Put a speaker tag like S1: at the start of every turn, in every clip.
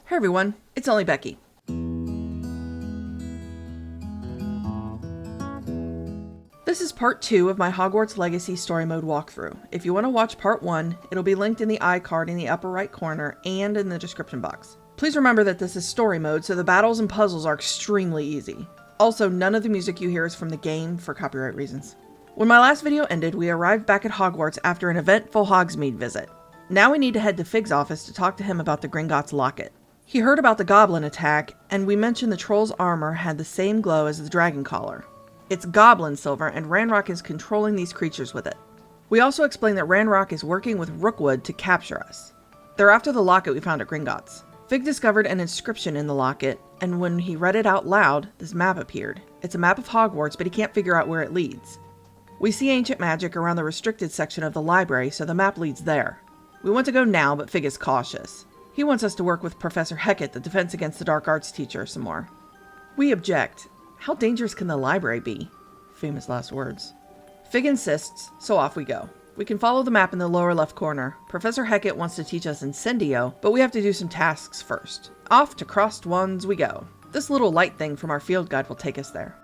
S1: Hey everyone, it's only Becky. This is part 2 of my Hogwarts Legacy story mode walkthrough. If you want to watch part 1, it'll be linked in the iCard in the upper right corner and in the description box. Please remember that this is story mode, so the battles and puzzles are extremely easy. Also, none of the music you hear is from the game for copyright reasons. When my last video ended, we arrived back at Hogwarts after an eventful Hogsmeade visit. Now we need to head to Fig's office to talk to him about the Gringotts locket. He heard about the goblin attack, and we mentioned the troll's armor had the same glow as the dragon collar. It's goblin silver, and Ranrock is controlling these creatures with it. We also explained that Ranrock is working with Rookwood to capture us. They're after the locket we found at Gringotts. Fig discovered an inscription in the locket, and when he read it out loud, this map appeared. It's a map of Hogwarts, but he can't figure out where it leads. We see ancient magic around the restricted section of the library, so the map leads there. We want to go now, but Fig is cautious. He wants us to work with Professor Hecat, the Defense Against the Dark Arts teacher, some more. We object. How dangerous can the library be? Famous last words. Fig insists, so off we go. We can follow the map in the lower left corner. Professor Hecat wants to teach us Incendio, but we have to do some tasks first. Off to Crossed Wands we go. This little light thing from our field guide will take us there.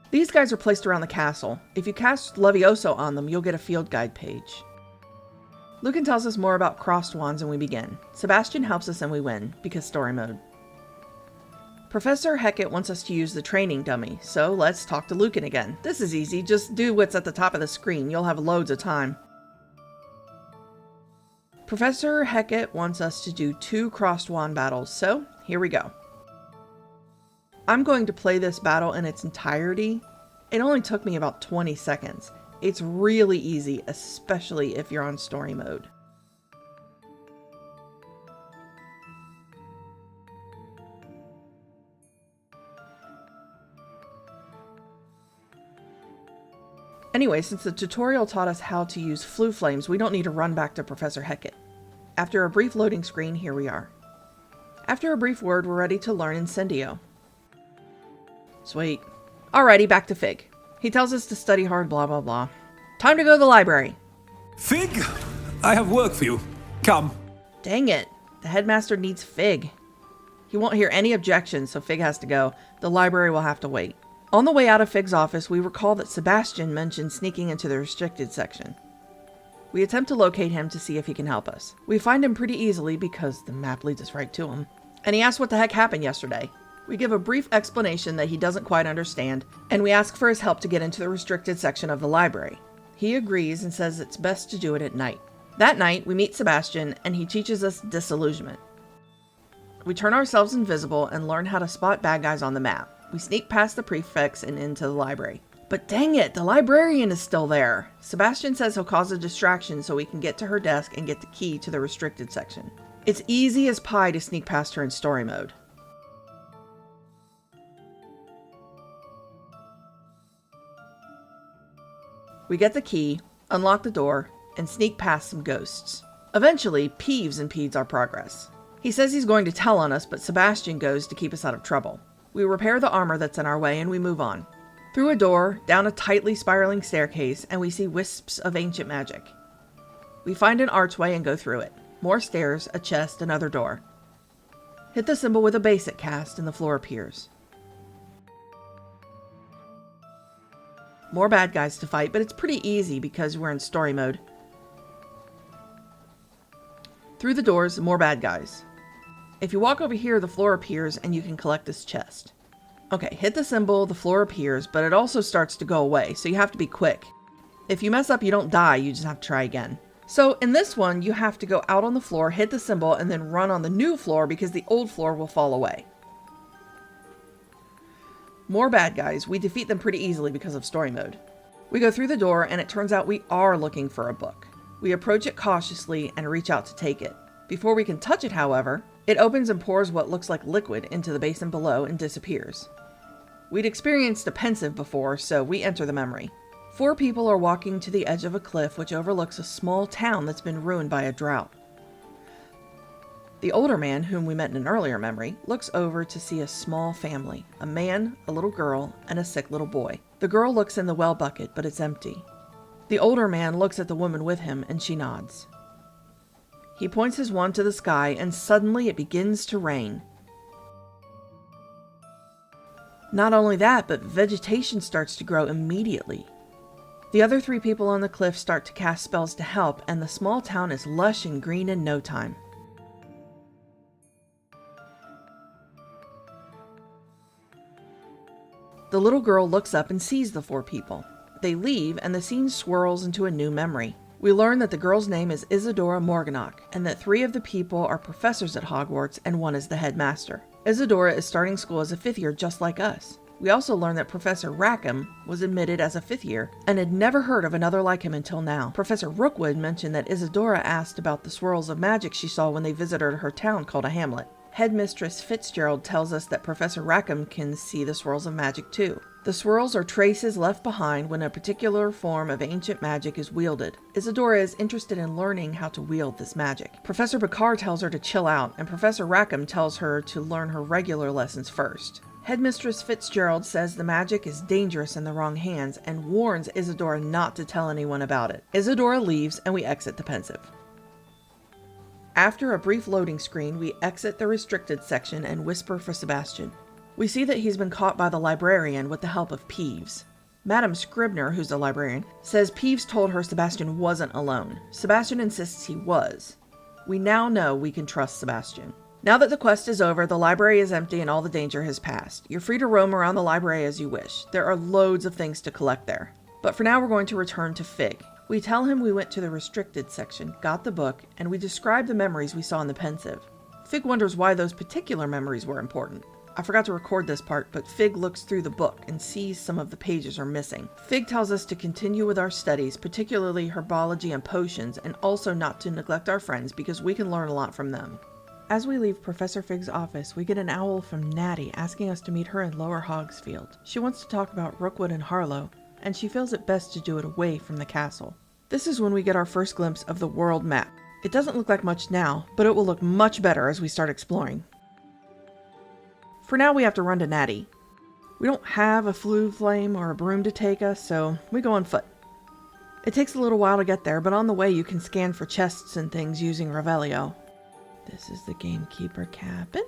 S1: These guys are placed around the castle. If you cast Levioso on them, you'll get a field guide page. Lucan tells us more about Crossed Wands and we begin. Sebastian helps us and we win, because story mode. Professor Hecat wants us to use the training dummy, so let's talk to Lucan again. This is easy, just do what's at the top of the screen, you'll have loads of time. Professor Hecat wants us to do 2 Crossed Wand battles, so here we go. I'm going to play this battle in its entirety. It only took me about 20 seconds. It's really easy, especially if you're on story mode. Anyway, since the tutorial taught us how to use Floo Flames, we don't need to run back to Professor Hecat. After a brief loading screen, here we are. After a brief word, we're ready to learn Incendio. Sweet. Alrighty, back to Fig. He tells us to study hard, blah blah blah. Time to go to the library.
S2: Fig, I have work for you. Come.
S1: Dang it. The headmaster needs Fig. He won't hear any objections, so Fig has to go. The library will have to wait. On the way out of Fig's office, we recall that Sebastian mentioned sneaking into the restricted section. We attempt to locate him to see if he can help us. We find him pretty easily because the map leads us right to him. And he asks what the heck happened yesterday. We give a brief explanation that he doesn't quite understand, and we ask for his help to get into the restricted section of the library. He agrees and says it's best to do it at night. That night, we meet Sebastian, and he teaches us Disillusionment. We turn ourselves invisible and learn how to spot bad guys on the map. We sneak past the prefects and into the library. But dang it, the librarian is still there! Sebastian says he'll cause a distraction so we can get to her desk and get the key to the restricted section. It's easy as pie to sneak past her in story mode. We get the key, unlock the door, and sneak past some ghosts. Eventually, Peeves impedes our progress. He says he's going to tell on us, but Sebastian goes to keep us out of trouble. We repair the armor that's in our way and we move on. Through a door, down a tightly spiraling staircase, and we see wisps of ancient magic. We find an archway and go through it. More stairs, a chest, another door. Hit the symbol with a basic cast and the floor appears. More bad guys to fight, but it's pretty easy because we're in story mode. Through the doors, more bad guys. If you walk over here, the floor appears and you can collect this chest. Okay, hit the symbol, the floor appears, but it also starts to go away, so you have to be quick. If you mess up, you don't die, you just have to try again. So in this one, you have to go out on the floor, hit the symbol, and then run on the new floor because the old floor will fall away. More bad guys. We defeat them pretty easily because of story mode. We go through the door and it turns out we are looking for a book. We approach it cautiously and reach out to take it. Before we can touch it, however, it opens and pours what looks like liquid into the basin below and disappears. We'd experienced a pensive before, so we enter the memory. 4 people are walking to the edge of a cliff which overlooks a small town that's been ruined by a drought. The older man, whom we met in an earlier memory, looks over to see a small family, a man, a little girl, and a sick little boy. The girl looks in the well bucket, but it's empty. The older man looks at the woman with him, and she nods. He points his wand to the sky and suddenly it begins to rain. Not only that, but vegetation starts to grow immediately. The other 3 people on the cliff start to cast spells to help, and the small town is lush and green in no time. The little girl looks up and sees the 4 people. They leave, and the scene swirls into a new memory. We learn that the girl's name is Isadora Morganach, and that 3 of the people are professors at Hogwarts, and 1 is the headmaster. Isadora is starting school as a 5th year just like us. We also learn that Professor Rackham was admitted as a 5th year, and had never heard of another like him until now. Professor Rookwood mentioned that Isadora asked about the swirls of magic she saw when they visited her town called a hamlet. Headmistress Fitzgerald tells us that Professor Rackham can see the swirls of magic too. The swirls are traces left behind when a particular form of ancient magic is wielded. Isadora is interested in learning how to wield this magic. Professor Bakar tells her to chill out, and Professor Rackham tells her to learn her regular lessons first. Headmistress Fitzgerald says the magic is dangerous in the wrong hands and warns Isadora not to tell anyone about it. Isadora leaves and we exit the pensive. After a brief loading screen, we exit the restricted section and whisper for Sebastian. We see that he's been caught by the librarian with the help of Peeves. Madame Scribner, who's the librarian, says Peeves told her Sebastian wasn't alone. Sebastian insists he was. We now know we can trust Sebastian. Now that the quest is over, the library is empty and all the danger has passed. You're free to roam around the library as you wish. There are loads of things to collect there. But for now we're going to return to Fig. We tell him we went to the restricted section, got the book, and we describe the memories we saw in the pensive. Fig wonders why those particular memories were important. I forgot to record this part, but Fig looks through the book and sees some of the pages are missing. Fig tells us to continue with our studies, particularly herbology and potions, and also not to neglect our friends because we can learn a lot from them. As we leave Professor Fig's office, we get an owl from Natty asking us to meet her in Lower Hogsfield. She wants to talk about Rookwood and Harlow, and she feels it best to do it away from the castle. This is when we get our first glimpse of the world map. It doesn't look like much now, but it will look much better as we start exploring. For now, we have to run to Natty. We don't have a flue flame or a broom to take us, so we go on foot. It takes a little while to get there, but on the way you can scan for chests and things using Revelio. This is the gamekeeper cabin.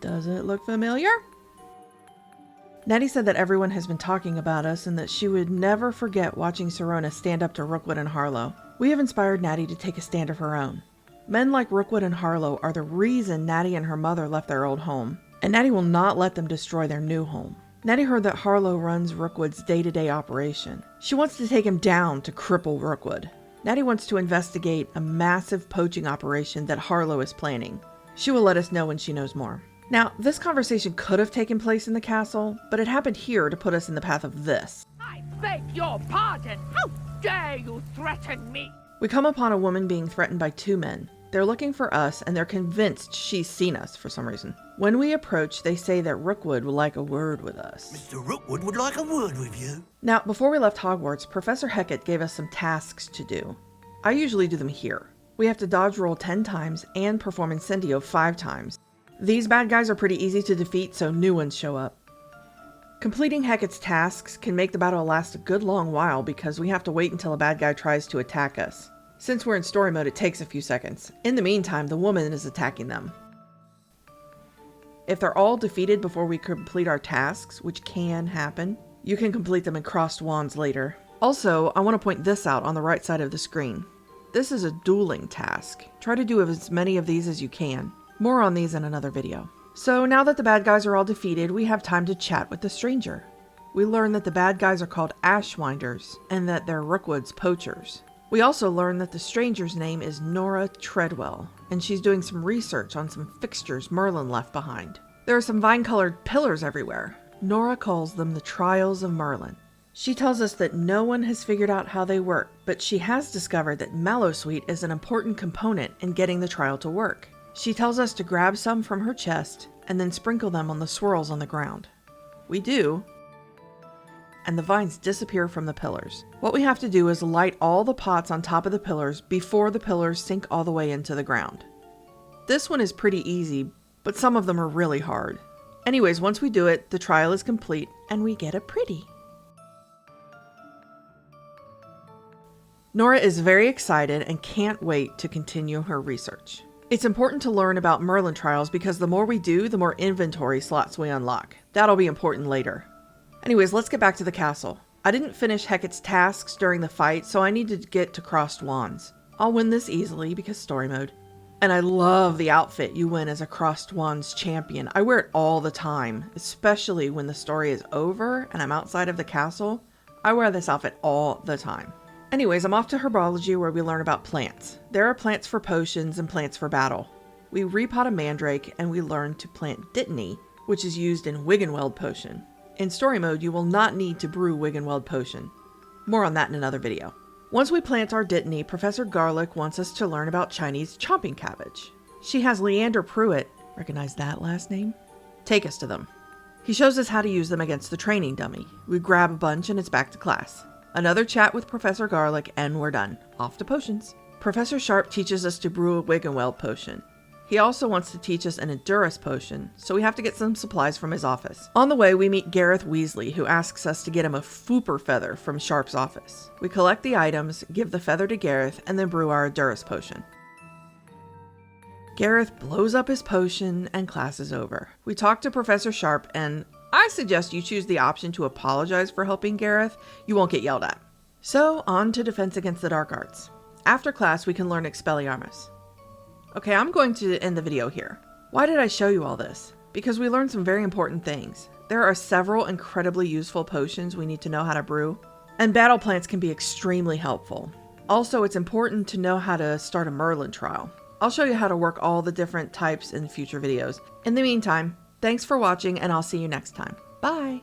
S1: Does it look familiar? Natty said that everyone has been talking about us and that she would never forget watching Sirona stand up to Rookwood and Harlow. We have inspired Natty to take a stand of her own. Men like Rookwood and Harlow are the reason Natty and her mother left their old home, and Natty will not let them destroy their new home. Natty heard that Harlow runs Rookwood's day-to-day operation. She wants to take him down to cripple Rookwood. Natty wants to investigate a massive poaching operation that Harlow is planning. She will let us know when she knows more. Now, this conversation could have taken place in the castle, but it happened here to put us in the path of this.
S3: I beg your pardon! How dare you threaten me?
S1: We come upon a woman being threatened by 2 men. They're looking for us, and they're convinced she's seen us for some reason. When we approach, they say that Rookwood would like a word with us.
S4: Mr. Rookwood would like a word with you.
S1: Now, before we left Hogwarts, Professor Hecat gave us some tasks to do. I usually do them here. We have to dodge roll 10 times and perform Incendio 5 times. These bad guys are pretty easy to defeat, so new ones show up. Completing Hecat's tasks can make the battle last a good long while because we have to wait until a bad guy tries to attack us. Since we're in story mode, it takes a few seconds. In the meantime, the woman is attacking them. If they're all defeated before we complete our tasks, which can happen, you can complete them in crossed wands later. Also, I want to point this out on the right side of the screen. This is a dueling task. Try to do as many of these as you can. More on these in another video. So now that the bad guys are all defeated, we have time to chat with the stranger. We learn that the bad guys are called Ashwinders and that they're Rookwood's poachers. We also learn that the stranger's name is Nora Treadwell, and she's doing some research on some fixtures Merlin left behind. There are some vine-colored pillars everywhere. Nora calls them the Trials of Merlin. She tells us that no one has figured out how they work, but she has discovered that Mallowsweet is an important component in getting the trial to work. She tells us to grab some from her chest and then sprinkle them on the swirls on the ground. We do, and the vines disappear from the pillars. What we have to do is light all the pots on top of the pillars before the pillars sink all the way into the ground. This one is pretty easy, but some of them are really hard. Anyways, once we do it, the trial is complete and we get a pretty. Nora is very excited and can't wait to continue her research. It's important to learn about Merlin trials because the more we do, the more inventory slots we unlock. That'll be important later. Anyways, let's get back to the castle. I didn't finish Hecate's tasks during the fight, so I need to get to Crossed Wands. I'll win this easily because story mode. And I love the outfit you win as a Crossed Wands champion. I wear it all the time, especially when the story is over and I'm outside of the castle. I wear this outfit all the time. Anyways, I'm off to Herbology where we learn about plants. There are plants for potions and plants for battle. We repot a mandrake and we learn to plant Dittany, which is used in Wiggenweld potion. In story mode, you will not need to brew Wiggenweld potion. More on that in another video. Once we plant our Dittany, Professor Garlick wants us to learn about Chinese chomping cabbage. She has Leander Pruitt, recognize that last name? Take us to them. He shows us how to use them against the training dummy. We grab a bunch and it's back to class. Another chat with Professor Garlick and we're done. Off to potions. Professor Sharp teaches us to brew a Wiggenweld potion. He also wants to teach us an Endurus potion, so we have to get some supplies from his office. On the way, we meet Gareth Weasley, who asks us to get him a Fooper feather from Sharp's office. We collect the items, give the feather to Gareth, and then brew our Endurus potion. Gareth blows up his potion, and class is over. We talk to Professor Sharp, and I suggest you choose the option to apologize for helping Gareth. You won't get yelled at. So, on to Defense Against the Dark Arts. After class, we can learn Expelliarmus. Okay, I'm going to end the video here. Why did I show you all this? Because we learned some very important things. There are several incredibly useful potions we need to know how to brew, and battle plants can be extremely helpful. Also, it's important to know how to start a Merlin trial. I'll show you how to work all the different types in future videos. In the meantime, thanks for watching and I'll see you next time. Bye!